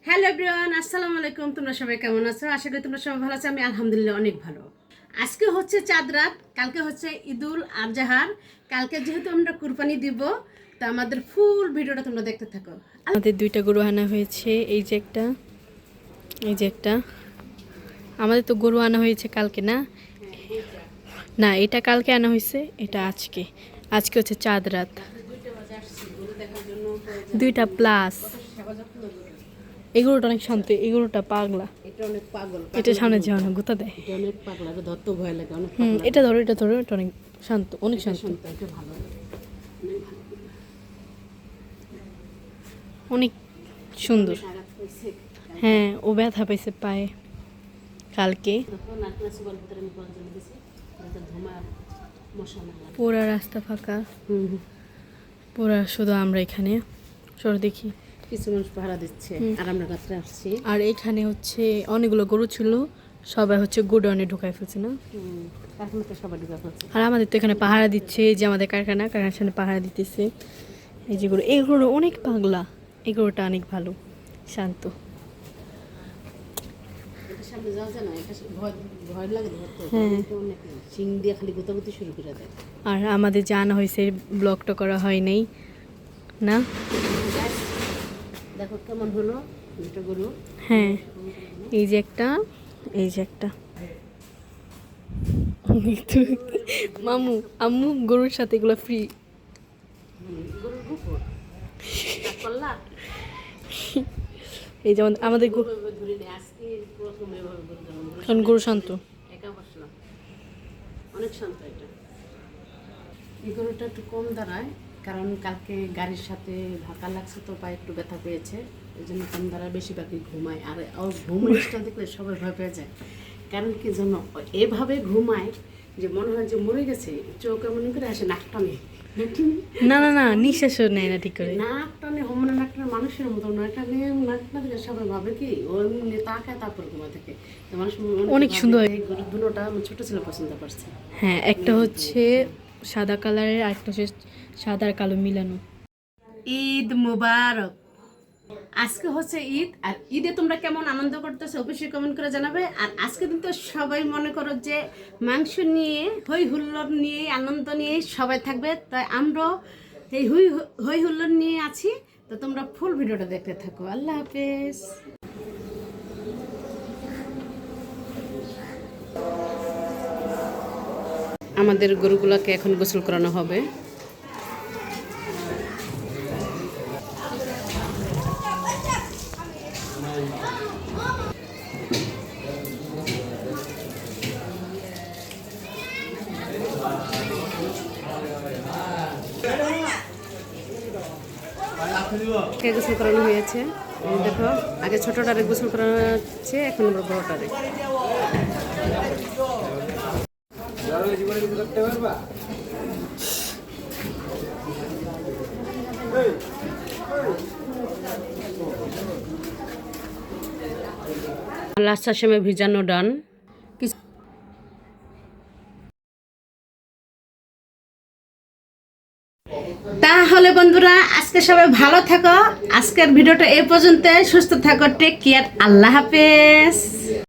Hello everyone, আসসালামু আলাইকুম। তোমরা সবাই কেমন আছো? আশা করি তোমরা সবাই ভালো আছো। আমি আলহামদুলিল্লাহ অনেক ভালো। আজকে হচ্ছে চাঁদ রাত, কালকে হচ্ছে ঈদুল আজহার। কালকে যেহেতু আমরা কুরবানি দিব, তো আমাদের ফুল ভিডিওটা তোমরা দেখতে থাকো। আমাদের দুইটা গরু আনা হয়েছে, এই যে একটা, এই যে একটা। আমাদের তো গরু আনা হয়েছে কালকে, না না এটা কালকে আনা হয়েছে, এটা আজকে। আজকে হচ্ছে চাঁদ রাত, 2টা প্লাস। এই গরুটা অনেক শান্ত, এই গরুটা পাগলা। এটা অনেক পাগল, এটা সামনে যাও না, গুতা দেয়। এটা অনেক পাগলা, ধরতে ভয় লাগে অনেক। এটা ধরো, এটা ধরো, এটা অনেক শান্ত, অনেক শান্ত, এটা ভালো, অনেক সুন্দর। হ্যাঁ, ও ব্যথা পেয়েছে পায়ে কালকে। পুরা রাস্তা ফাঁকা, পুরা শুধু আমরা এখানে। চলো দেখি, কিছু মানুষ পাহারা দিচ্ছে আর আমরা রাত্রে আসছি। আর এখানে হচ্ছে অনেকগুলো গরু ছিল, সবাই হচ্ছে গোডাউনে ঢুকাই ফেলছে না। কারখানা তো সবাই ঢুকা ফেলছে। আর আমাদের তো এখানে পাহারা দিচ্ছে, এই যে আমাদের কারখানার সামনে পাহারা দিতেছে। এই যে গরু, এই গরু অনেক পাগলা, এই গরুটা অনেক ভালো, শান্ত। সামনে যাওয়া যায় না, এটা ভয় লাগে ধরতে। হ্যাঁ, শিং দিয়ে খালি গোতাগুতি শুরু করে দেয়। আর আমাদের জানা হয়েছে, ব্লগটা করা হয় নাই না। দেখো কেমন হলো দুটো গরু। হ্যাঁ, এই যে একটা, এই যে একটা। মামু আম্মু গরুর সাথে এগুলো ফ্রি। গরুর উপর পাল্লা এই যেমন আমাদের ধরে নেই আজকে প্রথম এভাবে গরু ধরলাম। কারণ গরু শান্ত। একা বসলাম, অনেক শান্ত। এটা এই গরুটা একটু কম দাঁড়ায়, কারণ কালকে গাড়ির সাথে ধাক্কা লাগছে তো পায়ে একটু ব্যথা পেয়েছে, এই জন্য কম দাঁড়ায়, বেশিরভাগই ঘুমায়। আর ওর ঘুমটা দেখলে সবাই ভয় পেয়ে যায়। কারণ কি জন্য এভাবে ঘুমায় যে মনে হয় যে মরে গেছে, চোখ এমন করে আসে, নাক টানে। না না না, নিঃশ্বাসও নেয় না ঠিক করে। নাক টানে, হোমনা নাক টানে, মানুষের মতো নাক টানে। নাক টানে সবাই ভাবে কি ও এমনি তাকায়, তারপর ঘুমা থেকে। তো মানুষ অনেক সুন্দর। এই গরু দুটোটা আমার ছোট ছেলে পছন্দ করছে। হ্যাঁ, একটা হচ্ছে সাদা কালারের, আর একটা হচ্ছে সাদা আর কালো মিলানো। ঈদ মুবারক। আজকে হচ্ছে ঈদ, আর ঈদে তোমরা কেমন আনন্দ করতেছো অবশ্যই কমেন্ট করে জানাবে। আর আজকে কিন্তু সবাই মনে করো যে মাংস নিয়ে, হই হুল্লোড় নিয়ে, আনন্দ নিয়ে সবাই থাকবে। তাই আমরাও এই হই হুল্লোড় নিয়ে আছি। তো তোমরা ফুল ভিডিওটা দেখতে থাকো। আল্লাহ হাফেজ। আমাদের গরুগুলোকে এখন গোসল করানো হবে। কে গোসল করানো হয়েছে দেখো, আগে ছোটটারে গোসল করানো হচ্ছে, এখন আবার বড়টারে। লাস্টার সময় ভিজানো ডান। তাহলে বন্ধুরা, আজকে সবাই ভালো থাকো। আজকের ভিডিওটা এই পর্যন্ত। সুস্থ থাকো, টেক কেয়ার, আল্লাহ হাফেজ।